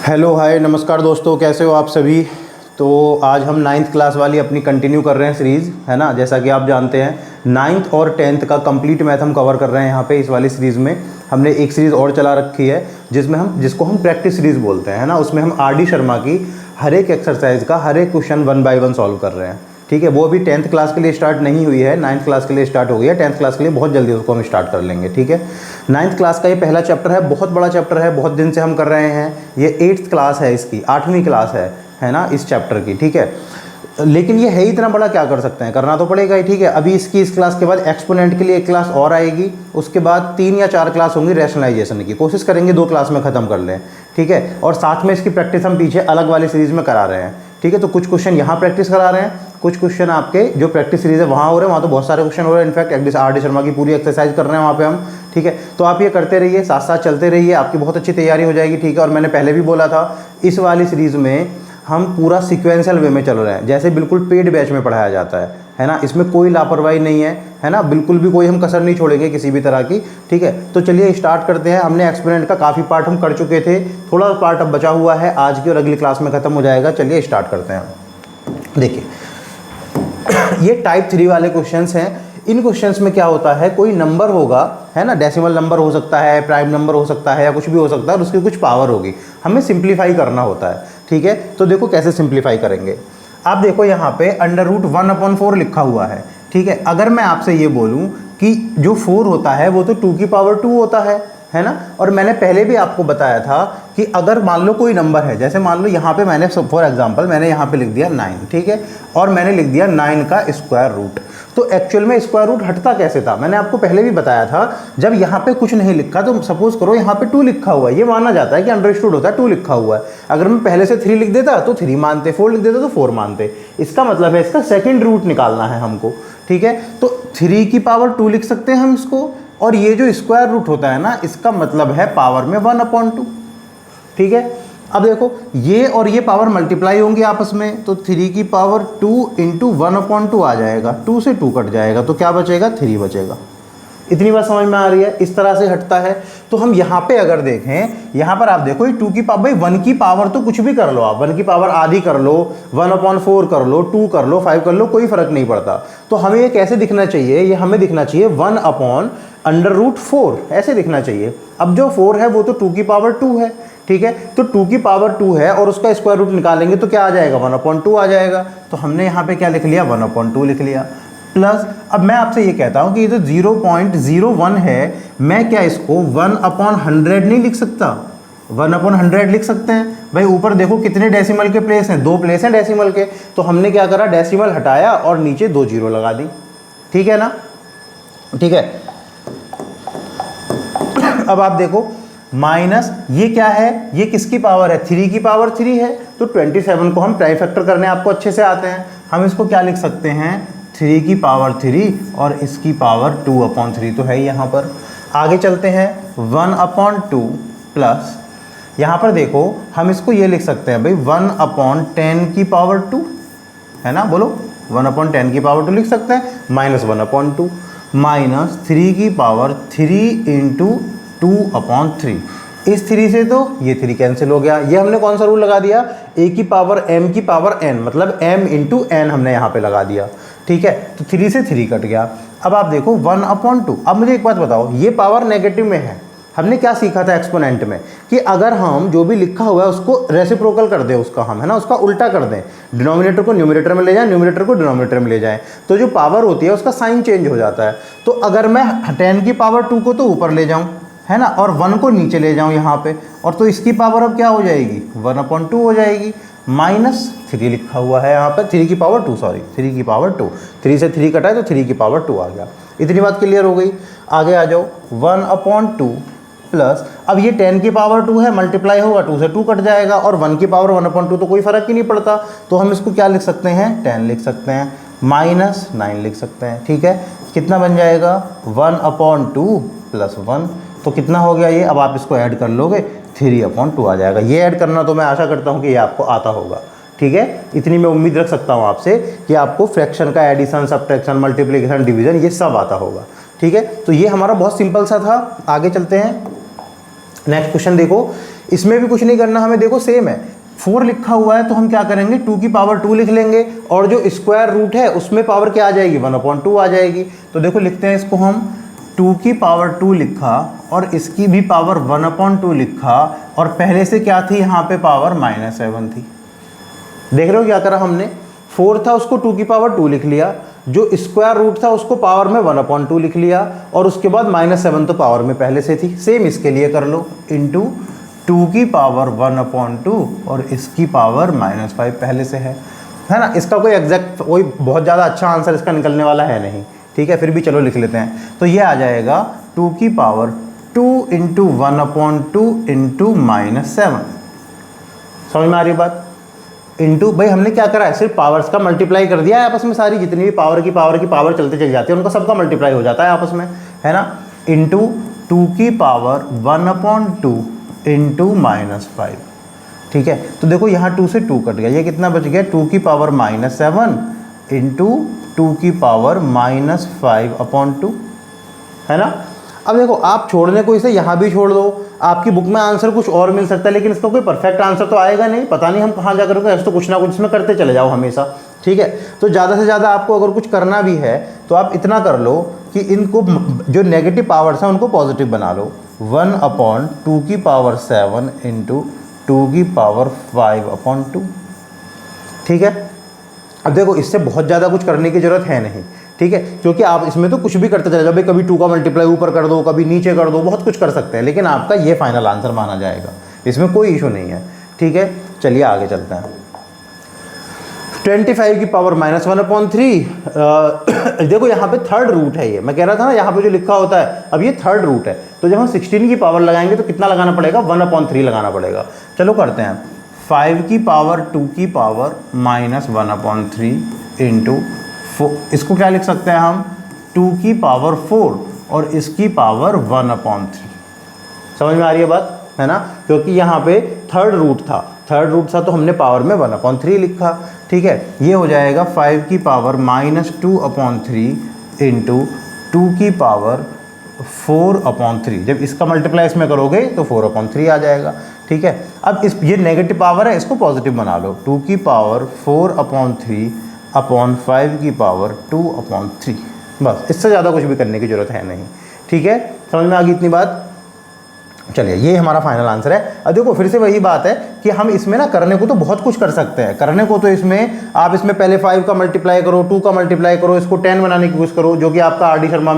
Hello hi नमस्कार दोस्तों, कैसे हो आप सभी। तो आज हम नाइन्थ क्लास वाली अपनी कंटिन्यू कर रहे हैं सीरीज़, है ना। जैसा कि आप जानते हैं नाइन्थ और टेंथ का कंप्लीट मैथ हम कवर कर रहे हैं यहाँ पे इस वाली सीरीज़ में। हमने एक सीरीज़ और चला रखी है जिसको हम प्रैक्टिस सीरीज़ बोलते हैं, है ना। उसमें हम आर डी शर्मा की हर एक एक्सरसाइज का हर एक क्वेश्चन 1 बाय 1 सॉल्व कर रहे हैं, ठीक है। वो अभी 10th क्लास के लिए स्टार्ट नहीं हुई है, 9th क्लास के लिए स्टार्ट हो गई है। 10th क्लास के लिए बहुत जल्दी उसको हम स्टार्ट कर लेंगे, ठीक है। 9th क्लास का ये पहला चैप्टर है, बहुत बड़ा चैप्टर है, बहुत दिन से हम कर रहे हैं। ये 8th क्लास है, इसकी 8वीं क्लास है ना, इस चैप्टर की, ठीक है। लेकिन ये है ही इतना बड़ा, क्या कर सकते हैं, करना तो पड़ेगा ही, ठीक है। अभी इस क्लास के बाद एक्सपोनेंट के लिए एक क्लास और आएगी, उसके बाद 3 या 4 क्लास होंगी रैशनलाइजेशन की। कोशिश करेंगे 2 क्लास में ख़त्म कर लें, ठीक है। और साथ में इसकी प्रैक्टिस हम पीछे अलग वाली सीरीज़ में करा रहे हैं, ठीक है। तो कुछ क्वेश्चन यहाँ प्रैक्टिस करा रहे हैं, कुछ क्वेश्चन आपके जो प्रैक्टिस सीरीज़ है वहाँ हो रहे हैं। वहाँ तो बहुत सारे क्वेश्चन हो रहे हैं, इनफैक्ट आर डी शर्मा की पूरी एक्सरसाइज कर रहे हैं वहाँ पे हम, ठीक है। तो आप ये करते रहिए, साथ साथ चलते रहिए, आपकी बहुत अच्छी तैयारी हो जाएगी, ठीक है। और मैंने पहले भी बोला था, इस वाली सीरीज़ में हम पूरा सिक्वेंशियल वे में चल रहे हैं, जैसे बिल्कुल पेड बैच में पढ़ाया जाता है ना। इसमें कोई लापरवाही नहीं है ना, बिल्कुल भी कोई हम कसर नहीं छोड़ेंगे किसी भी तरह की, ठीक है। तो चलिए स्टार्ट करते हैं। हमने एक्सपेरिमेंट का काफ़ी पार्ट हम कर चुके थे, थोड़ा पार्ट अब बचा हुआ है, आज की और अगली क्लास में ख़त्म हो जाएगा। चलिए स्टार्ट करते हैं। देखिए ये टाइप 3 वाले क्वेश्चंस हैं। इन क्वेश्चंस में क्या होता है, कोई नंबर होगा, है ना, डेसिमल नंबर हो सकता है, प्राइम नंबर हो सकता है, या कुछ भी हो सकता है, और उसकी कुछ पावर होगी, हमें सिंप्लीफाई करना होता है, ठीक है। तो देखो कैसे सिंप्लीफाई करेंगे। आप देखो यहाँ पे √1/4 लिखा हुआ है, ठीक है। अगर मैं आपसे ये बोलूँ कि जो 4 होता है वो तो 2 की पावर 2 होता है ना। और मैंने पहले भी आपको बताया था कि अगर मान लो कोई नंबर है, जैसे मान लो यहाँ पे मैंने फॉर एग्जांपल मैंने यहाँ पे लिख दिया 9, ठीक है, और मैंने लिख दिया 9 का स्क्वायर रूट। तो एक्चुअल में स्क्वायर रूट हटता कैसे था, मैंने आपको पहले भी बताया था। जब यहाँ पे कुछ नहीं लिखा, तो सपोज करो यहाँ पे 2 लिखा हुआ है, ये माना जाता है कि अंडरस्टूड होता है 2 लिखा हुआ है। अगर मैं पहले से 3 लिख देता तो 3 मानते, 4 लिख देता तो 4 मानते। इसका मतलब है इसका सेकेंड रूट निकालना है हमको, ठीक है। तो 3 की पावर 2 लिख सकते हैं हम इसको, और ये जो स्क्वायर रूट होता है ना, इसका मतलब है पावर में 1/2, ठीक है। अब देखो ये और ये पावर मल्टीप्लाई होंगी आपस में, तो 3 की पावर 2 इंटू 1/2 आ जाएगा, 2 से 2 कट जाएगा, तो क्या बचेगा, 3 बचेगा। इतनी बात समझ में आ रही है, इस तरह से हटता है। तो हम यहाँ पे अगर देखें, यहाँ पर आप देखो ये 2 की पावर, भाई 1 की पावर तो कुछ भी कर लो आप, 1 की पावर आधी कर लो, 1/4 कर लो, 2 कर लो, 5 कर लो, कोई फर्क नहीं पड़ता। तो हमें ये कैसे दिखना चाहिए, ये हमें दिखना चाहिए 1/√4, ऐसे दिखना चाहिए। अब जो 4 है वो तो 2 की पावर 2 है, ठीक है। तो 2 की पावर 2 है और उसका स्क्वायर रूट निकालेंगे तो क्या आ जाएगा, 1/2 आ जाएगा। तो हमने यहाँ पे क्या लिख लिया, 1/2 लिख लिया। प्लस अब मैं आपसे ये कहता हूँ कि ये जो 0.01 है, मैं क्या इसको 1/100 नहीं लिख सकता, 1/100 लिख सकते हैं। भाई ऊपर देखो कितने डेसिमल के प्लेस हैं, 2 प्लेस हैं डेसिमल के। तो हमने क्या करा, डेसिमल हटाया और नीचे 2 जीरो लगा दी, ठीक है ना, ठीक है। अब आप देखो माइनस ये क्या है, ये किसकी पावर है, 3 की पावर 3 है। तो 27 को हम प्राइम फैक्टर करने आपको अच्छे से आते हैं, हम इसको क्या लिख सकते हैं, 3 की पावर 3 और इसकी पावर 2/3 तो है ही यहाँ पर। आगे चलते हैं 1/2 प्लस, यहाँ पर देखो हम इसको ये लिख सकते हैं भाई 1/10 की पावर 2, है ना, बोलो 1/10 की पावर 2 लिख सकते हैं, -1/2 माइनस 3 की पावर 3 इंटू 2/3। इस 3 से तो ये 3 कैंसिल हो गया। ये हमने कौन सा रूल लगा दिया, a की पावर m की पावर n, मतलब m इंटू n हमने यहाँ पे लगा दिया, ठीक है। तो 3 से 3 कट गया। अब आप देखो 1/2। अब मुझे एक बात बताओ, ये पावर नेगेटिव में है, हमने क्या सीखा था एक्सपोनेंट में कि अगर हम जो भी लिखा हुआ है उसको रेसिप्रोकल कर दें, उसका हम, है ना, उसका उल्टा कर दें, डिनोमिनेटर को न्यूमरेटर में ले जाएं, न्यूमरेटर को डिनोमिनेटर में ले जाएं, तो जो पावर होती है उसका साइन चेंज हो जाता है। तो अगर मैं 10 की पावर 2 को तो ऊपर ले जाऊं, है ना, और 1 को नीचे ले जाऊं यहाँ पे, और तो इसकी पावर अब क्या हो जाएगी, 1/2 हो जाएगी। -3 लिखा हुआ है यहाँ पर, 3 की पावर 2, सॉरी 3 की पावर 2, 3 से 3 कटा है तो 3 की पावर 2 आ गया। इतनी बात क्लियर हो गई। आगे आ जाओ 1/2 प्लस, अब ये 10 की पावर 2 है, मल्टीप्लाई होगा 2 से 2 कट जाएगा, और 1 की पावर 1/2 तो कोई फर्क ही नहीं पड़ता। तो हम इसको क्या लिख सकते हैं, 10 लिख सकते हैं, -9 लिख सकते हैं, ठीक है। कितना बन जाएगा, 1/2 + 1, तो कितना हो गया ये, अब आप इसको ऐड कर लोगे 3/2 आ जाएगा। ये ऐड करना तो मैं आशा करता हूँ कि ये आपको आता होगा, ठीक है। इतनी मैं उम्मीद रख सकता हूँ आपसे कि आपको फ्रैक्शन का एडिशन, सब्ट्रैक्शन, मल्टीप्लिकेशन, डिवीजन ये सब आता होगा, ठीक है। तो ये हमारा बहुत सिंपल सा था। आगे चलते हैं, नेक्स्ट क्वेश्चन देखो इसमें भी कुछ नहीं करना हमें, देखो सेम है, 4 लिखा हुआ है तो हम क्या करेंगे 2 की पावर 2 लिख लेंगे, और जो स्क्वायर रूट है उसमें पावर क्या आ जाएगी 1/2 आ जाएगी। तो देखो लिखते हैं इसको हम, 2 की पावर 2 लिखा और इसकी भी पावर 1/2 लिखा, और पहले से क्या थी यहाँ पे पावर -7 थी। देख रहे हो क्या करा हमने, 4 था उसको 2 की पावर 2 लिख लिया, जो स्क्वायर रूट था उसको पावर में 1/2 लिख लिया, और उसके बाद -7 तो पावर में पहले से थी। सेम इसके लिए कर लो, इंटू 2 की पावर 1/2 और इसकी पावर -5 पहले से है ना। इसका कोई एग्जैक्ट कोई बहुत ज़्यादा अच्छा आंसर इसका निकलने वाला है नहीं, ठीक है, फिर भी चलो लिख लेते हैं। तो ये आ जाएगा 2 की पावर 2 इंटू 1/2 इंटू -7। समझ में आ रही बात? इंटू, भाई हमने क्या करा है, सिर्फ पावर्स का मल्टीप्लाई कर दिया है आपस में, सारी जितनी भी पावर की पावर चलते चल जाती है उनका सबका मल्टीप्लाई हो जाता है आपस में, है ना। इंटू 2 की पावर 1/2 इंटू -5, ठीक है। तो देखो यहाँ 2 से 2 कट गया, ये कितना बच गया 2 की पावर -7 इंटू 2 की पावर -5/2, है ना। अब देखो आप छोड़ने को इसे यहाँ भी छोड़ दो, आपकी बुक में आंसर कुछ और मिल सकता है, लेकिन इसका कोई परफेक्ट आंसर तो आएगा नहीं, पता नहीं हम कहाँ जा करोगे, ऐसे तो कुछ ना कुछ इसमें करते चले जाओ हमेशा, ठीक है। तो ज़्यादा से ज़्यादा आपको अगर कुछ करना भी है तो आप इतना कर लो कि इनको जो नेगेटिव पावर्स हैं उनको पॉजिटिव बना लो, 1/2 की पावर 7 इंटू 2 की पावर 5/2, ठीक है। अब देखो इससे बहुत ज़्यादा कुछ करने की ज़रूरत है नहीं, ठीक है, क्योंकि आप इसमें तो कुछ भी करते चले जाओ, भाई कभी 2 का मल्टीप्लाई ऊपर कर दो, कभी नीचे कर दो, बहुत कुछ कर सकते हैं, लेकिन आपका ये फाइनल आंसर माना जाएगा, इसमें कोई इशू नहीं है, ठीक है। चलिए आगे चलते हैं। 25 की पावर -1/3, देखो यहाँ पे थर्ड रूट है, ये मैं कह रहा था ना यहाँ पे जो लिखा होता है, अब ये थर्ड रूट है, तो जब हम 16 की पावर लगाएंगे तो कितना लगाना पड़ेगा 1/3 लगाना पड़ेगा। चलो करते हैं, 5 की पावर 2 की पावर -1/3 इंटू, इसको क्या लिख सकते हैं हम 2 की पावर 4 और इसकी पावर 1/3। समझ में आ रही है बात, है ना, क्योंकि यहाँ पे थर्ड रूट था तो हमने पावर में 1/3 लिखा, ठीक है। ये हो जाएगा 5 की पावर -2/3 इंटू 2 की पावर 4/3, जब इसका मल्टीप्लाई इसमें करोगे तो 4/3 आ जाएगा, ठीक है। अब इस ये नेगेटिव पावर है, इसको पॉजिटिव बना लो, 2 की पावर 4/3 अपॉन 5 की पावर 2/3, बस, इससे ज़्यादा कुछ भी करने की ज़रूरत है नहीं, ठीक है। समझ में आ गई इतनी बात? चलिए ये हमारा फाइनल आंसर है। अब देखो फिर से वही बात है कि हम इसमें ना करने को तो बहुत कुछ कर सकते हैं, करने को तो इसमें आप इसमें पहले 5 का मल्टीप्लाई करो, 2 का मल्टीप्लाई करो, इसको 10 बनाने की कोशिश करो, जो कि आपका आर डी शर्मा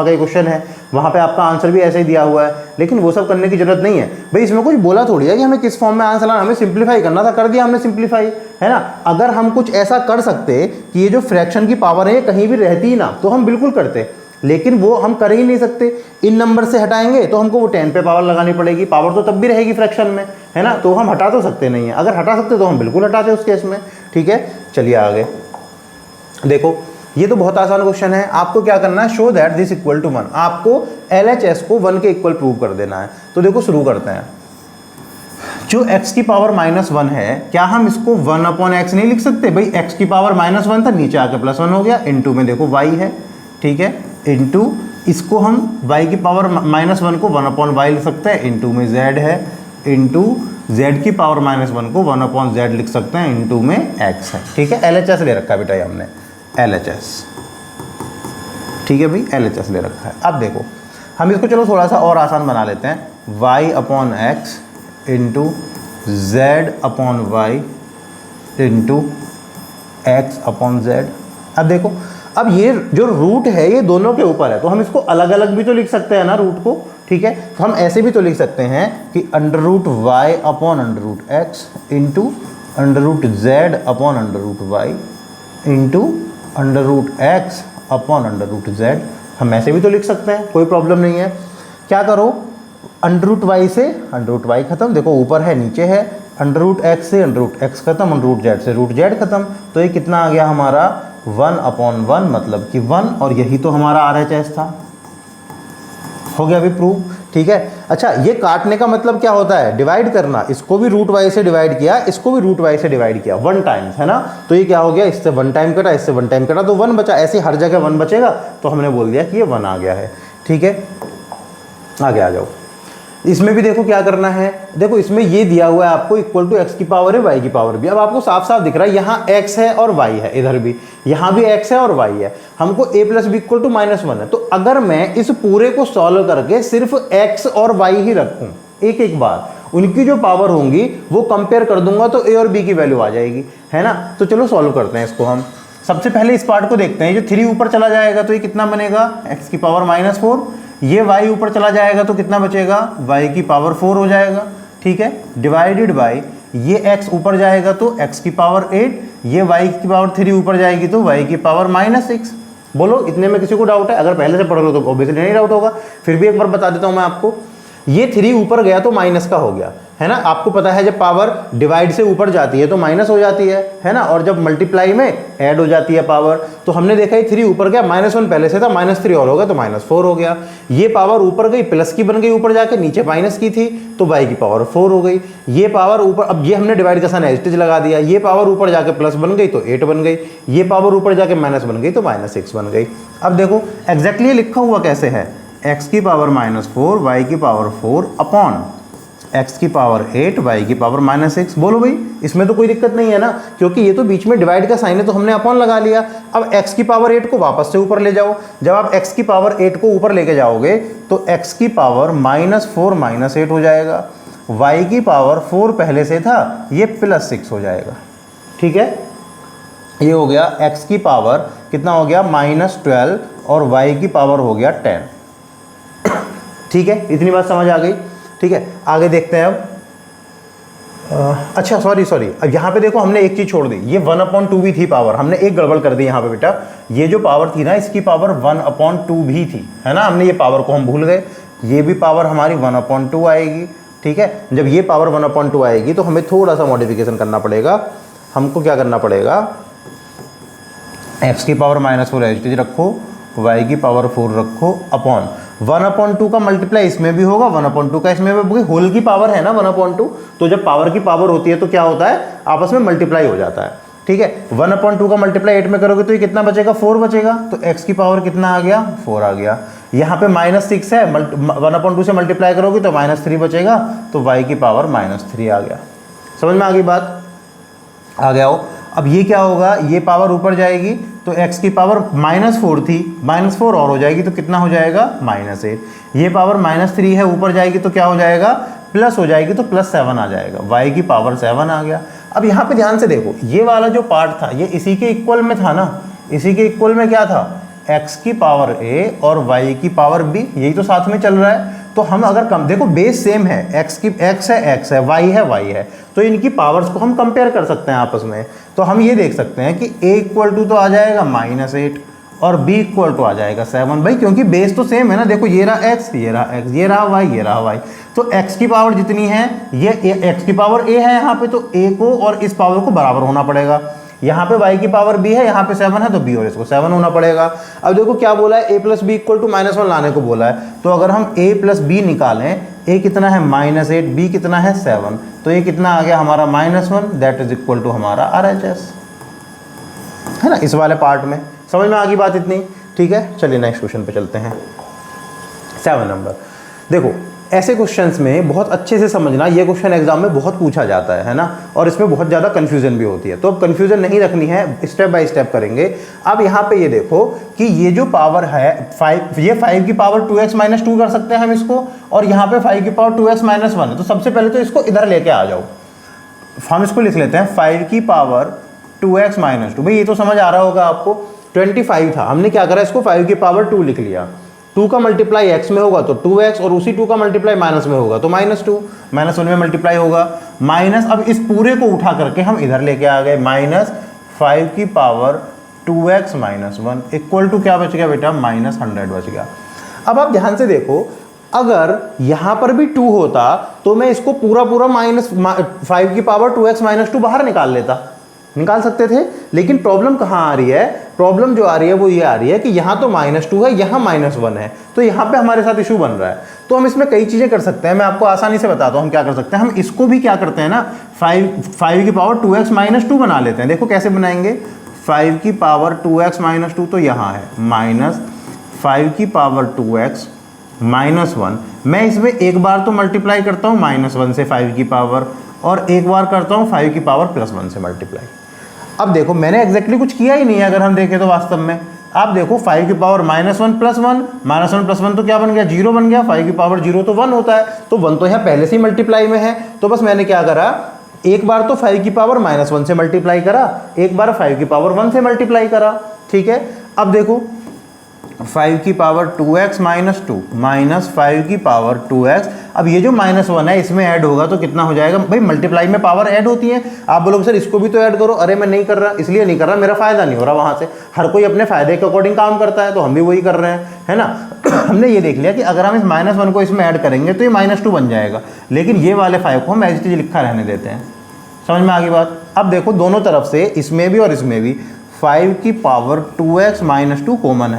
का ही क्वेश्चन है, वहाँ पे आपका आंसर भी ऐसे ही दिया हुआ है, लेकिन वो सब करने की जरूरत नहीं है भाई। इसमें कुछ बोला थोड़ी है कि हमें किस फॉर्म में आंसर लाना, हमें सिंप्लीफाई करना था, कर दिया हमने सिंप्लीफाई, है ना। अगर हम कुछ ऐसा कर सकते कि ये जो फ्रैक्शन की पावर है ये कहीं भी रहती ही ना, तो हम बिल्कुल करते, लेकिन वो हम कर ही नहीं सकते। इन नंबर से हटाएंगे तो हमको वो 10 पे पावर लगानी पड़ेगी, पावर तो तब भी रहेगी फ्रैक्शन में, है ना, तो हम हटा तो सकते नहीं है। अगर हटा सकते तो हम बिल्कुल हटाते उस केस में, ठीक है। चलिए आगे देखो, ये तो बहुत आसान क्वेश्चन है। आपको क्या करना है, show that this equal to 1, आपको LHS को 1 के इक्वल प्रूव कर देना है। तो देखो शुरू करते हैं। जो x की पावर -1 है, क्या हम इसको 1/x नहीं लिख सकते भाई? x की पावर -1 था, नीचे आके +1 हो गया, इनटू में देखो y है, ठीक है, इनटू इसको हम y की पावर -1 को 1/y लिख सकते हैं, इनटू में z है, इनटू z की पावर -1 को 1/z लिख सकते हैं, इनटू में x है, ठीक है। LHS ले रखा है बेटा हमने, LHS, ठीक है भाई, LHS ले रखा है। अब देखो हम इसको चलो थोड़ा सा और आसान बना लेते हैं, y/x into z/y into x/z। अब देखो, अब ये जो रूट है ये दोनों के ऊपर है, तो हम इसको अलग अलग भी तो लिख सकते हैं ना रूट को, ठीक है। तो हम ऐसे भी तो लिख सकते हैं कि √y/√x into √z/√y into √x/√z, हम ऐसे भी तो लिख सकते हैं, कोई प्रॉब्लम नहीं है। क्या करो, √y से √y खत्म, देखो ऊपर है नीचे है, √x से √x खत्म, √z से √z खत्म, तो ये कितना आ गया हमारा 1/1, मतलब कि 1, और यही तो हमारा RHS था, हो गया अभी प्रूव, ठीक है। अच्छा, ये काटने का मतलब क्या होता है, डिवाइड करना, इसको भी √y से डिवाइड किया, इसको भी √y से डिवाइड किया 1 टाइम्स, है ना। तो ये क्या हो गया, इससे 1 टाइम कटा, इससे 1 टाइम कटा, तो 1 बचा, ऐसे हर जगह 1 बचेगा, तो हमने बोल दिया कि ये 1 आ गया है, ठीक है। आगे आ जाओ। इसमें भी देखो क्या करना है, देखो इसमें ये दिया हुआ है आपको इक्वल टू एक्स की पावर है वाई की पावर भी। अब आपको साफ साफ दिख रहा है यहाँ एक्स है और वाई है, इधर भी यहाँ भी एक्स है और वाई है, हमको ए प्लस बी इक्वल टू -1 है। तो अगर मैं इस पूरे को सॉल्व करके सिर्फ एक्स और वाई ही रखूँ एक एक बार, उनकी जो पावर होंगी वो कंपेयर कर दूंगा तो ए और बी की वैल्यू आ जाएगी, है ना। तो चलो सॉल्व करते हैं इसको हम। सबसे पहले इस पार्ट को देखते हैं, जो 3 ऊपर चला जाएगा तो ये कितना बनेगा, एक्स की पावर -4। ये y ऊपर चला जाएगा तो कितना बचेगा, y की पावर 4 हो जाएगा, ठीक है, डिवाइडेड बाय ये x ऊपर जाएगा तो x की पावर 8, ये y की पावर 3 ऊपर जाएगी तो y की पावर -6। बोलो इतने में किसी को डाउट है? अगर पहले से पढ़ लो तो ऑब्वियसली नहीं डाउट होगा, फिर भी एक बार बता देता हूँ मैं आपको। ये 3 ऊपर गया तो माइनस का हो गया, है ना। आपको पता है जब पावर डिवाइड से ऊपर जाती है तो माइनस हो जाती है ना, और जब मल्टीप्लाई में ऐड हो जाती है पावर, तो हमने देखा ये 3 ऊपर गया, -1 पहले से था, -3 और होगा तो -4 हो गया। ये पावर ऊपर गई, प्लस की बन गई ऊपर जाके, नीचे माइनस की थी तो y की पावर 4 हो गई। ये पावर ऊपर, अब ये हमने डिवाइड का साइन एस्टिज लगा दिया, ये पावर ऊपर जाके प्लस बन गई तो 8 बन गई, ये पावर ऊपर जाके माइनस बन गई तो -6 बन गई। अब देखो एग्जैक्टली लिखा हुआ कैसे है, x की पावर -4 y की पावर 4 अपॉन x की पावर 8 y की पावर -6। बोलो भाई इसमें तो कोई दिक्कत नहीं है ना, क्योंकि ये तो बीच में डिवाइड का साइन है तो हमने अपॉन लगा लिया। अब x की पावर 8 को वापस से ऊपर ले जाओ, जब आप x की पावर 8 को ऊपर लेके जाओगे तो x की पावर -4 -8 हो जाएगा, y की पावर 4 पहले से था, ये +6 हो जाएगा, ठीक है। ये हो गया x की पावर कितना हो गया -12 और y की पावर हो गया 10, ठीक है। इतनी बात समझ आ गई, ठीक है। आगे देखते हैं अब। अच्छा सॉरी, अब यहाँ पे देखो हमने एक चीज़ छोड़ दी, ये 1/2 भी थी पावर, हमने एक गड़बड़ कर दी यहाँ पे बेटा। ये जो पावर थी ना इसकी पावर 1/2 भी थी, है ना, हमने ये पावर को हम भूल गए। ये भी पावर हमारी 1/2 आएगी, ठीक है। जब ये पावर 1/2 आएगी तो हमें थोड़ा सा मॉडिफिकेशन करना पड़ेगा। हमको क्या करना पड़ेगा, x की पावर -4 एच रखो, y की पावर 4 रखो, अपॉन 1/2 का मल्टीप्लाई इसमें भी होगा, 1/2 का इसमें भी होगा, होल की पावर है ना 1/2, तो जब पावर की पावर होती है तो क्या होता है, आपस में मल्टीप्लाई हो जाता है, ठीक है। 1/2 का मल्टीप्लाई 8 में करोगे तो ये कितना बचेगा, 4 बचेगा, तो x की पावर कितना आ गया, 4 आ गया। यहाँ पे -6 है, 1/2 से मल्टीप्लाई करोगे तो -3 बचेगा, तो y की पावर -3 आ गया। समझ में आ गई बात, आ गया हो। अब ये क्या होगा, ये पावर ऊपर जाएगी तो x की पावर -4 थी, -4 और हो जाएगी तो कितना हो जाएगा, -8। ये पावर -3 है, ऊपर जाएगी तो क्या हो जाएगा, प्लस हो जाएगी तो +7 आ जाएगा, y की पावर 7 आ गया। अब यहाँ पे ध्यान से देखो, ये वाला जो पार्ट था ये इसी के इक्वल में था ना, इसी के इक्वल में क्या था, x की पावर a और y की पावर b, यही तो साथ में चल रहा है। तो हम अगर कम देखो बेस सेम है, x है y है, तो इनकी पावर्स को हम कंपेयर कर सकते हैं आपस में। तो हम ये देख सकते हैं कि a इक्वल टू तो आ जाएगा -8 और b इक्वल टू आ जाएगा 7, भाई क्योंकि बेस तो सेम है ना। देखो ये रहा x, ये रहा x, ये रहा y, ये रहा y, तो x की पावर जितनी है ये x की पावर a है यहाँ पे, तो a को और इस पावर को बराबर होना पड़ेगा। यहाँ पे y की पावर b है, यहाँ पे 7 है तो b और इसको 7 होना पड़ेगा। अब देखो क्या बोला है, a plus B equal to -1 लाने को बोला है, तो अगर हम a प्लस बी निकालें, a कितना है -8, b कितना है 7, तो ये कितना आ गया हमारा -1, दैट इज इक्वल टू हमारा RHS, है ना। इस वाले पार्ट में समझ में आ गई बात इतनी, ठीक है। चलिए नेक्स्ट क्वेश्चन पे चलते हैं, 7 नंबर। देखो ऐसे क्वेश्चंस में बहुत अच्छे से समझना, ये क्वेश्चन एग्जाम में बहुत पूछा जाता है ना, और इसमें बहुत ज़्यादा कन्फ्यूजन भी होती है, तो अब कन्फ्यूजन नहीं रखनी है, स्टेप बाय स्टेप करेंगे। अब यहाँ पे ये देखो कि ये जो पावर है 5, ये 5 की पावर 2x - 2 कर सकते हैं हम इसको, और यहाँ पे 5 की पावर 2x - 1 है, तो सबसे पहले तो इसको इधर लेके आ जाओ। हम इसको लिख लेते हैं 5 की पावर 2x - 2, भाई ये तो समझ आ रहा होगा आपको, 25 था, हमने क्या करा, इसको 5 की पावर 2 लिख लिया। 2 का मल्टीप्लाई x में होगा तो 2x, और उसी 2 का मल्टीप्लाई माइनस में होगा तो -2, -1 में मल्टीप्लाई होगा, माइनस। अब इस पूरे को उठा करके हम इधर लेके आ गए, -5 की पावर 2x - 1 इक्वल टू क्या बच गया बेटा, -100 बच गया। अब आप ध्यान से देखो, अगर यहां पर भी 2 होता तो मैं इसको पूरा -5 की पावर 2x - 2 बाहर निकाल सकते थे, लेकिन प्रॉब्लम कहाँ आ रही है, प्रॉब्लम जो आ रही है वो ये आ रही है कि यहाँ तो -2 है, यहाँ -1 है, तो यहाँ पे हमारे साथ इशू बन रहा है। तो हम इसमें कई चीज़ें कर सकते हैं, मैं आपको आसानी से बताता हूँ हम क्या कर सकते हैं। हम इसको भी क्या करते हैं ना, 5 की पावर 2x - 2 बना लेते हैं। देखो कैसे बनाएंगे, 5 की पावर 2x - 2 तो यहाँ है, -5 की पावर 2x -1। मैं इसमें एक बार तो मल्टीप्लाई करता हूँ -1 से 5 की पावर, और एक बार करता हूँ 5 की पावर +1 से मल्टीप्लाई। अब देखो मैंने एग्जैक्टली कुछ किया ही नहीं है अगर हम देखें तो वास्तव में। आप देखो 5 की पावर -1 + 1, -1 + 1 तो क्या बन गया, 0 बन गया। 5 की पावर 0 तो 1 होता है, तो 1 तो यहाँ पहले से ही मल्टीप्लाई में है। तो बस मैंने क्या करा, एक बार तो 5 की पावर -1 से मल्टीप्लाई करा, एक बार 5 की पावर 1 से मल्टीप्लाई करा। ठीक है, अब देखो 5 की पावर 2x - 2 माइनस 5 की पावर 2x। अब ये जो -1 है इसमें ऐड होगा तो कितना हो जाएगा भाई, मल्टीप्लाई में पावर ऐड होती है। आप बोलोगे सर इसको भी तो ऐड करो, अरे मैं नहीं कर रहा, इसलिए नहीं कर रहा, मेरा फायदा नहीं हो रहा वहां से। हर कोई अपने फायदे के अकॉर्डिंग काम करता है, तो हम भी वही कर रहे हैं, है ना। हमने ये देख लिया कि अगर हम इस -1 को इसमें ऐड करेंगे तो ये -2 बन जाएगा, लेकिन ये वाले 5 को हम एज इट इज लिखा रहने देते हैं। समझ में आ गई बात। अब देखो दोनों तरफ से, इसमें भी और इसमें भी 5 की पावर 2x - 2 कॉमन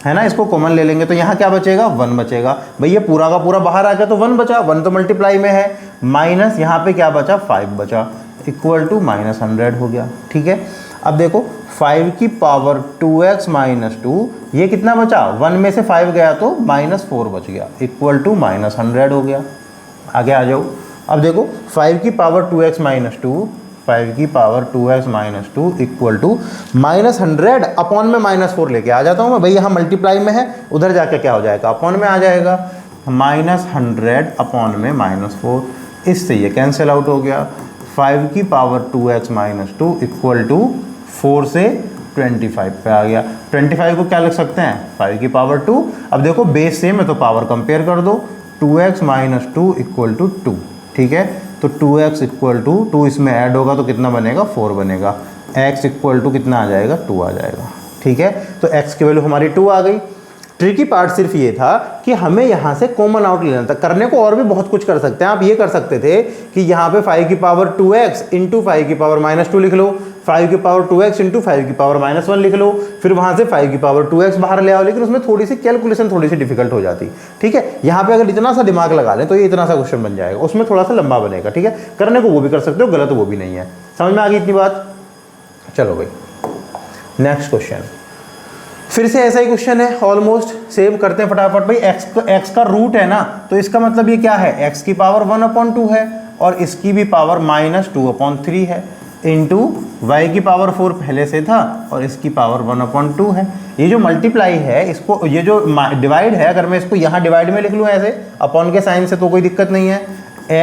है ना। इसको कॉमन ले लेंगे तो यहाँ क्या बचेगा, 1 बचेगा। भाई ये पूरा का पूरा बाहर आ गया तो 1 बचा, 1 तो मल्टीप्लाई में है, माइनस यहाँ पे क्या बचा, 5 बचा, इक्वल टू -100 हो गया। ठीक है, अब देखो 5 की पावर 2x - 2, ये कितना बचा, 1 में से 5 गया तो -4 बच गया, इक्वल टू -100 हो गया। आगे आ जाओ। अब देखो 5 की पावर 2x - 2, 5 की power 2x - 2 equal to -100 upon में -4 लेके आ जाता हूँ मैं। भाई यहाँ मल्टीप्लाई में है, उधर जाके क्या हो जाएगा, अपॉन में आ जाएगा, -100 अपॉन में -4, इससे ये कैंसिल आउट हो गया। 5 की पावर 2x - 2 इक्वल टू 4 से 25 पे आ गया। 25 को क्या लिख सकते हैं, 5 की पावर 2। अब देखो बेस सेम है तो पावर कंपेयर कर दो, 2x - 2 इक्वल टू 2। ठीक है, तो 2x इक्वल टू 2 इसमें ऐड होगा तो कितना बनेगा, 4 बनेगा। x इक्वल टू कितना आ जाएगा, 2 आ जाएगा। ठीक है, तो x की वैल्यू हमारी 2 आ गई। ट्रिकी पार्ट सिर्फ ये था कि हमें यहाँ से कॉमन आउट लेना था। करने को और भी बहुत कुछ कर सकते हैं। आप ये कर सकते थे कि यहाँ पे 5 की पावर 2x इंटू 5 की पावर -2 लिख लो, 5 की पावर 2x इंटू 5 की पावर -1 लिख लो, फिर वहाँ से 5 की पावर 2x बाहर ले आओ। लेकिन उसमें थोड़ी सी कैलकुलेशन थोड़ी सी डिफिकल्ट हो जाती। ठीक है, यहाँ पे अगर इतना सा दिमाग लगा लें तो ये इतना सा क्वेश्चन बन जाएगा, उसमें थोड़ा सा लंबा बनेगा। ठीक है, करने को वो भी कर सकते हो, गलत वो भी नहीं है। समझ में आ गई इतनी बात। चलो भाई नेक्स्ट क्वेश्चन, फिर से ऐसा ही क्वेश्चन है, ऑलमोस्ट सेम करते हैं फटाफट। भाई x का रूट है ना, तो इसका मतलब ये क्या है, x की पावर 1/2 है और इसकी भी पावर -2/3 है, इंटू y की पावर 4 पहले से था और इसकी पावर 1/2 है। ये जो मल्टीप्लाई है इसको, ये जो डिवाइड है, अगर मैं इसको यहाँ डिवाइड में लिख लूँ ऐसे अपॉन के साइन से तो कोई दिक्कत नहीं है।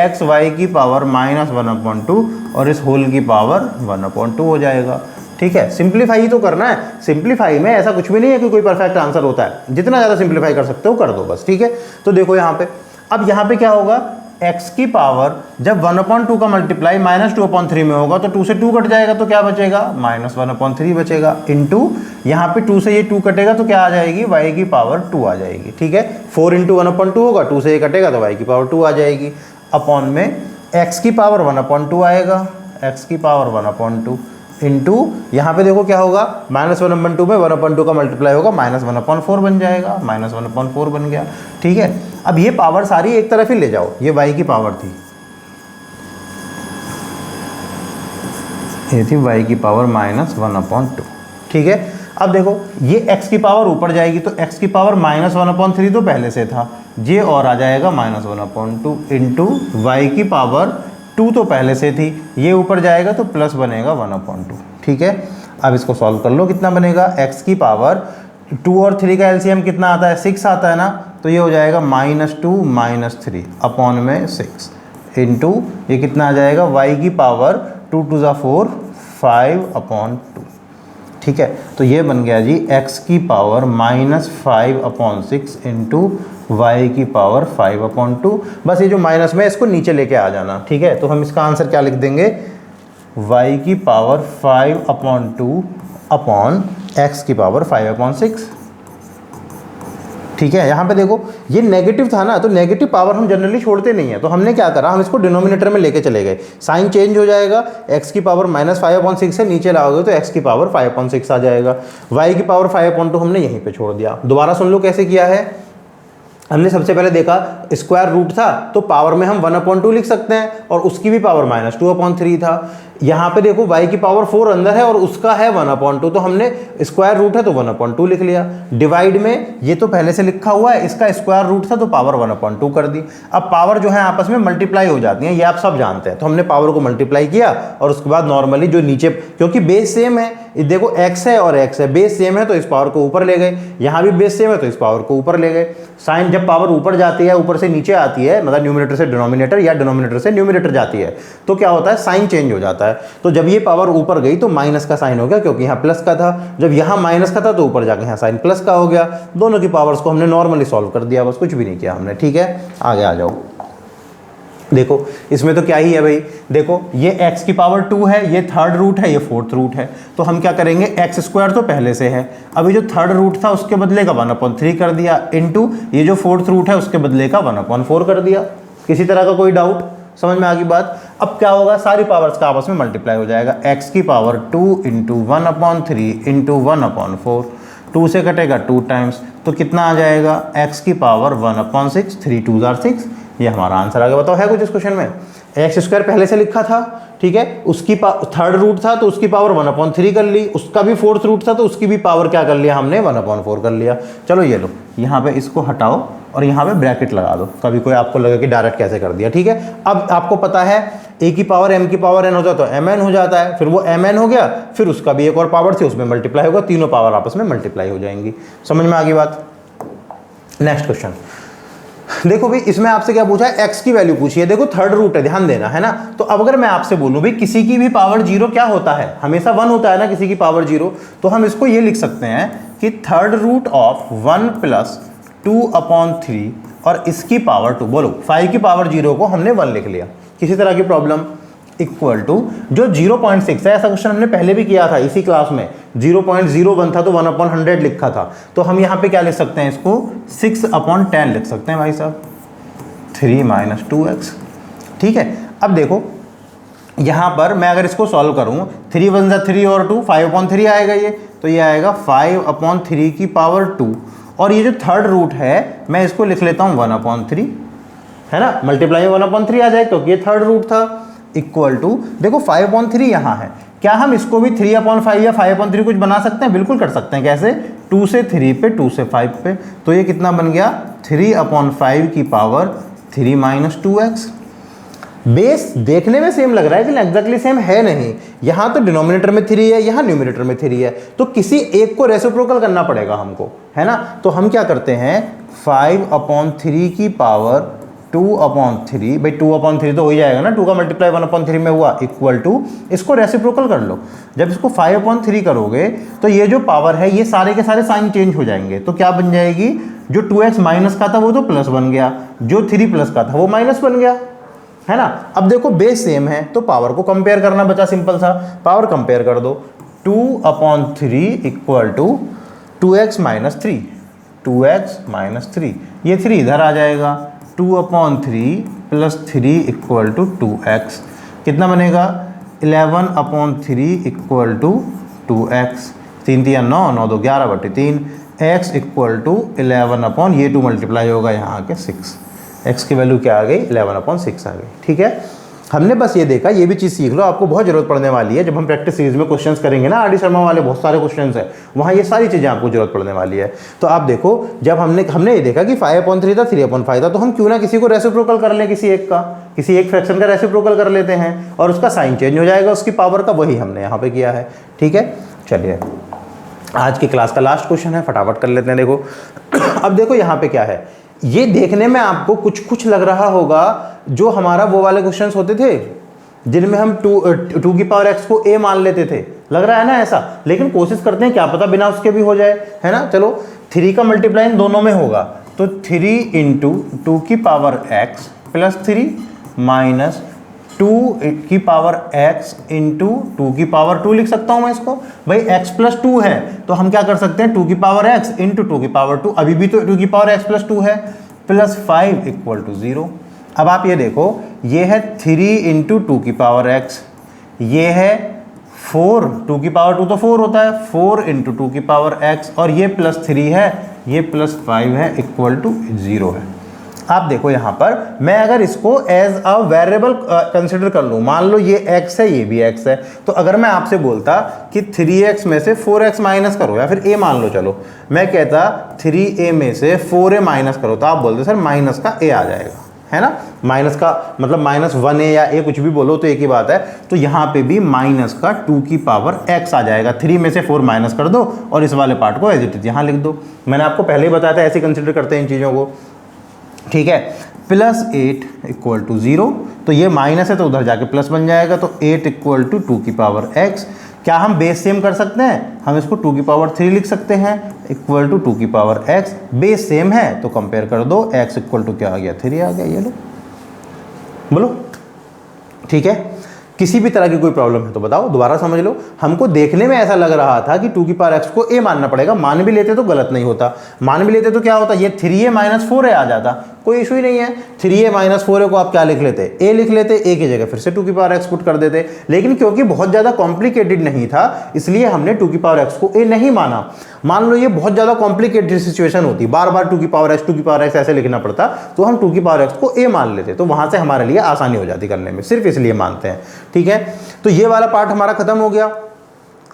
x y की पावर -1/2 और इस होल की पावर 1/2 हो जाएगा। ठीक है, सिंप्लीफाई ही तो करना है। सिंप्लीफाई में ऐसा कुछ भी नहीं है कि कोई परफेक्ट आंसर होता है, जितना ज़्यादा सिंप्लीफाई कर सकते हो कर दो बस। ठीक है, तो देखो यहाँ पे, अब यहाँ पे क्या होगा, x की पावर जब 1/2 का मल्टीप्लाई -2/3 में होगा तो 2 से 2 कट जाएगा तो क्या बचेगा, -1/3 बचेगा, इंटू यहाँ पे 2 से ये 2 कटेगा तो क्या आ जाएगी, y की पावर 2 आ जाएगी। ठीक है, 4 इंटू 1/2 होगा, 2 से ये कटेगा तो y की पावर 2 आ जाएगी, अपॉन में x की पावर 1/2 आएगा, x की पावर 1/2 इंटू यहाँ पे देखो क्या होगा, -1/2 में 1/2 का मल्टीप्लाई होगा, -1/4 बन जाएगा, -1/4 बन गया। ठीक है, अब ये पावर सारी एक तरफ ही ले जाओ, ये y की पावर थी, ये थी y की पावर -1/2। ठीक है, अब देखो ये x की पावर ऊपर जाएगी तो x की पावर -1/3 तो पहले से था, ये और आ जाएगा -1/2 इंटू y की पावर 2 तो पहले से थी, ये ऊपर जाएगा तो प्लस बनेगा 1/2। ठीक है, अब इसको सॉल्व कर लो, कितना बनेगा, x की पावर 2 और 3 का एलसीएम कितना आता है, 6 आता है ना, तो ये हो जाएगा -2 - 3 अपॉन में 6 इंटू ये कितना आ जाएगा, y की पावर 2 2 ज़ा 4 5/2। ठीक है, तो ये बन गया जी x की पावर -5/6 इंटू y की पावर 5/2। बस ये जो माइनस में इसको नीचे लेके आ जाना। ठीक है, तो हम इसका आंसर क्या लिख देंगे, y की पावर 5/2 अपॉन x की पावर 5/6। ठीक है, यहाँ पे देखो ये नेगेटिव था ना, तो नेगेटिव पावर हम जनरली छोड़ते नहीं है, तो हमने क्या करा, हम इसको डिनोमिनेटर में लेके चले गए, साइन चेंज हो जाएगा, x की पावर -5/6 से नीचे लाओगे तो x की पावर 5/6 आ जाएगा, y की पावर 5/2 हमने यहीं पे छोड़ दिया। दोबारा सुन लो कैसे किया है। हमने सबसे पहले देखा स्क्वायर रूट था तो पावर में हम 1/2 लिख सकते हैं और उसकी भी पावर -2/3 था। यहाँ पे देखो y की पावर 4 अंदर है और उसका है 1/2, तो हमने स्क्वायर रूट है तो 1/2 लिख लिया। डिवाइड में ये तो पहले से लिखा हुआ है, इसका स्क्वायर रूट था तो पावर 1/2 कर दी। अब पावर जो है आपस में मल्टीप्लाई हो जाती है, ये आप सब जानते हैं। तो हमने पावर को मल्टीप्लाई किया और उसके बाद नॉर्मली जो नीचे, क्योंकि बेस सेम है, देखो x है और x है, बेस सेम है तो इस पावर को ऊपर ले गए, यहाँ भी बेस सेम है तो इस पावर को ऊपर ले गए। साइन जब पावर ऊपर जाती है, ऊपर से नीचे आती है, मतलब न्यूमरेटर से डिनोमिनेटर या डिनोमिनेटर से न्यूमरेटर जाती है, तो क्या होता है, साइन चेंज हो जाता है। तो जब ये पावर ऊपर गई तो माइनस का साइन हो गया, क्योंकि यहाँ प्लस का था। जब यहाँ माइनस का था तो ऊपर जाके यहाँ साइन प्लस का हो गया। दोनों की पावर्स को हमने नॉर्मली सॉल्व कर दिया, बस कुछ भी नहीं किया हमने। ठीक है, आगे आ जाओ। देखो इसमें तो क्या ही है भाई, देखो ये x की पावर 2 है, ये थर्ड रूट है, ये फोर्थ रूट है। तो हम क्या करेंगे, x² तो पहले से है, अभी जो थर्ड रूट था उसके बदले का 1/3 कर दिया, इनटू ये जो फोर्थ रूट है उसके बदले का 1/4 कर दिया। किसी तरह का कोई डाउट, समझ में आ गई बात। अब क्या होगा, सारी पावर्स का आपस में मल्टीप्लाई हो जाएगा। x की पावर 2 × 1/3 × 1/4, 2 से कटेगा 2 टाइम्स, तो कितना आ जाएगा, x की पावर 1/6, 3 2 = 6। ये हमारा आंसर आ गया। बताओ है कुछ इस क्वेश्चन में। x² पहले से लिखा था, ठीक है, उसकी थर्ड रूट था तो उसकी पावर 1/3 कर ली, उसका भी फोर्थ रूट था तो उसकी भी पावर क्या कर लिया हमने, 1/4 कर लिया। चलो ये लो, यहाँ पे इसको हटाओ और यहाँ पे ब्रैकेट लगा दो, कभी कोई आपको लगे कि डायरेक्ट कैसे कर दिया। ठीक है, अब आपको पता है a की पावर m की पावर n हो जाता है तो mn हो जाता है, फिर वो mn हो गया, फिर उसका भी एक और पावर थी उसमें मल्टीप्लाई होगा, तीनों पावर आपस में मल्टीप्लाई हो जाएंगी। समझ में आ गई बात। नेक्स्ट क्वेश्चन देखो भाई, इसमें आपसे क्या पूछा है, x की वैल्यू पूछी है। देखो थर्ड रूट है, ध्यान देना है ना। तो अब अगर मैं आपसे बोलूं भाई किसी की भी पावर 0 क्या होता है, हमेशा 1 होता है ना किसी की पावर 0, तो हम इसको ये लिख सकते हैं कि थर्ड रूट ऑफ 1 + 2/3 और इसकी पावर 2, बोलो 5 की पावर 0 को हमने 1 लिख लिया, किसी तरह की प्रॉब्लम, इक्वल टू जो 0.6 है, ऐसा क्वेश्चन हमने पहले भी किया था इसी क्लास में, 0.01 था तो 1/100 लिखा था। तो हम यहाँ पे क्या लिख सकते हैं, इसको 6/10 लिख सकते हैं भाई साहब, 3 - 2x। ठीक है, अब देखो यहाँ पर मैं अगर इसको सॉल्व करूँ, 3 × 1 = 3 और 2 5/3 आएगा ये, तो ये आएगा 5/3 की पावर 2। और ये जो थर्ड रूट है मैं इसको लिख लेता हूँ 1/3, है ना, मल्टीप्लाई 1/3 आ जाए क्योंकि ये थर्ड रूट था। इक्वल टू देखो 5/3 यहाँ है, क्या हम इसको भी 3/5 या 5/3 कुछ बना सकते हैं, बिल्कुल कर सकते हैं। कैसे, 2 से 3 पे, 2 से 5 पे, तो ये कितना बन गया, 3/5 की पावर 3 - 2x। बेस देखने में सेम लग रहा है लेकिन एग्जैक्टली सेम है नहीं, यहाँ तो डिनोमिनेटर में 3 है, यहाँ न्यूमरेटर में 3 है, तो किसी एक को रेसिप्रोकल करना पड़ेगा हमको, है ना। तो हम क्या करते हैं, 5/3 की पावर 2/3, भाई 2/3 तो हो ही जाएगा ना, 2 का मल्टीप्लाई 1/3 में हुआ, इक्वल टू इसको रेसिप्रोकल कर लो। जब इसको 5/3 करोगे तो ये जो पावर है ये सारे के सारे साइन चेंज हो जाएंगे, तो क्या बन जाएगी, जो 2x माइनस का था वो तो प्लस बन गया, जो 3 प्लस का था वो माइनस बन गया, है ना। अब देखो बेस सेम है तो पावर को कंपेयर करना बचा, सिंपल सा, पावर कंपेयर कर दो, 2/3 इक्वल टू 2x - 3, 2x - 3, ये 3 इधर आ जाएगा, 2/3 + 3 इक्वल टू 2x, कितना बनेगा, 11/3 equal to 2x, 3 × 3 = 9, 9 × 2 = 11/3, x equal to 11 ये 2 मल्टीप्लाई होगा यहाँ के 6, x की वैल्यू क्या आ गई, 11/6 आ गई। ठीक है, हमने बस ये देखा, ये भी चीज़ सीख लो, आपको बहुत जरूरत पड़ने वाली है जब हम प्रैक्टिस सीरीज में क्वेश्चंस करेंगे ना, RD शर्मा वाले बहुत सारे क्वेश्चंस हैं, वहाँ ये सारी चीज़ें आपको जरूरत पड़ने वाली है। तो आप देखो, जब हमने ये देखा कि 5/3 था, 3/5 था, तो हम क्यों ना किसी को रेसिप्रोकल कर लें, किसी एक फ्रैक्शन का रेसिप्रोकल कर लेते हैं और उसका साइन चेंज हो जाएगा उसकी पावर का, वही हमने यहाँ पे किया है। ठीक है, चलिए आज की क्लास का लास्ट क्वेश्चन है, फटाफट कर लेते हैं। देखो अब देखो यहाँ पे क्या है, ये देखने में आपको कुछ लग रहा होगा जो हमारा वो वाले क्वेश्चंस होते थे जिनमें हम 2 की पावर x को a मान लेते थे, लग रहा है ना ऐसा, लेकिन कोशिश करते हैं क्या पता बिना उसके भी हो जाए, है ना। चलो 3 का मल्टीप्लाई इन दोनों में होगा, तो 3 × 2 की पावर x + 3 माइनस 2 की पावर x इंटू 2 की पावर 2 लिख सकता हूं मैं इसको, भाई x + 2 है तो हम क्या कर सकते हैं, 2 की पावर x इंटू 2 की पावर 2, अभी भी तो 2 की पावर x + 2 है, +5 इक्वल टू 0। अब आप ये देखो, ये है 3 × 2 की पावर x, ये है 4, 2 की पावर 2 तो 4 होता है, 4 × 2 की पावर x, और ये +3 है ये +5 है इक्वल टू 0 है। आप देखो यहाँ पर मैं अगर इसको एज अ वेरिएबल कंसिडर कर लूँ, मान लो ये x है, ये भी x है, तो अगर मैं आपसे बोलता कि 3x में से 4x माइनस करो, या फिर a मान लो, चलो मैं कहता 3a में से 4a माइनस करो, तो आप बोलते सर माइनस का a आ जाएगा, है ना। माइनस का मतलब -1a या a कुछ भी बोलो तो एक ही बात है। तो यहाँ पे भी माइनस का 2 की पावर x आ जाएगा। 3 में से 4 माइनस कर दो और इस वाले पार्ट को एज इट इज यहाँ लिख दो। मैंने आपको पहले ही बताया था ऐसे कंसिडर करते हैं इन चीज़ों को, ठीक है। +8 इक्वल टू 0, तो ये माइनस है तो उधर जाके प्लस बन जाएगा, तो 8 इक्वल टू 2 की पावर x। क्या हम बेस सेम कर सकते हैं? हम इसको 2 की पावर 3 लिख सकते हैं इक्वल टू 2 की पावर x। बेस सेम है तो कंपेयर कर दो, x इक्वल टू क्या आ गया? 3 आ गया। ये लो, बोलो, ठीक है। किसी भी तरह की कोई प्रॉब्लम है तो बताओ, दोबारा समझ लो। हमको देखने में ऐसा लग रहा था कि 2 की पावर x को a मानना पड़ेगा, मान भी लेते तो गलत नहीं होता। मान भी लेते तो क्या होता? ये 3a माइनस 4a आ जाता, कोई इशू ही नहीं है। 3a माइनस 4a को आप क्या लिख लेते? a लिख लेते, a की जगह फिर से 2 की पावर x पुट कर देते। लेकिन क्योंकि बहुत ज़्यादा कॉम्प्लिकेटेड नहीं था, इसलिए हमने 2 की पावर x को a नहीं माना। मान लो ये बहुत ज़्यादा कॉम्प्लिकेटेड सिचुएशन होती, बार बार 2 की पावर x ऐसे लिखना पड़ता, तो हम 2 की पावर x को a मान लेते, तो वहाँ से हमारे लिए आसानी हो जाती करने में, सिर्फ इसलिए मानते हैं, ठीक है। तो ये वाला पार्ट हमारा खत्म हो गया।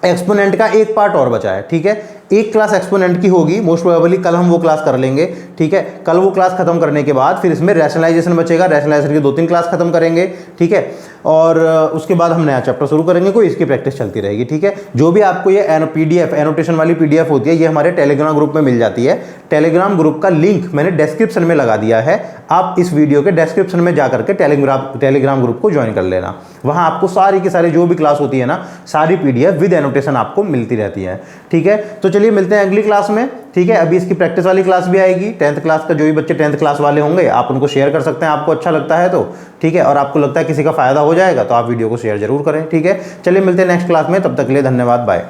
एक्सपोनेंट का एक पार्ट और बचा है, ठीक है। एक क्लास एक्सपोनेंट की होगी मोस्ट प्रोबेबली, कल हम वो क्लास कर लेंगे, ठीक है। कल वो क्लास खत्म करने के बाद फिर इसमें रैशनलाइजेशन बचेगा, रैशनलाइजेशन की 2-3 क्लास खत्म करेंगे, ठीक है। और उसके बाद हम नया चैप्टर शुरू करेंगे, कोई इसकी प्रैक्टिस चलती रहेगी, ठीक है। जो भी आपको ये PDF एनोटेशन वाली PDF होती है, ये हमारे टेलीग्राम ग्रुप में मिल जाती है। टेलीग्राम ग्रुप का लिंक मैंने डिस्क्रिप्शन में लगा दिया है, आप इस वीडियो के डिस्क्रिप्शन में जाकर के टेलीग्राम ग्रुप को ज्वाइन कर लेना। वहाँ आपको सारी की सारी जो भी क्लास होती है ना, सारी PDF विद एनोटेशन आपको मिलती रहती है, ठीक है। तो चलिए मिलते हैं अगली क्लास में, ठीक है। अभी इसकी प्रैक्टिस वाली क्लास भी आएगी। 10th क्लास का जो भी बच्चे 10th क्लास वाले होंगे, आप उनको शेयर कर सकते हैं, आपको अच्छा लगता है तो, ठीक है। और आपको लगता है किसी का फायदा हो जाएगा तो आप वीडियो को शेयर जरूर करें, ठीक है। चलिए मिलते हैं नेक्स्ट क्लास में, तब तक के लिए धन्यवाद, बाय।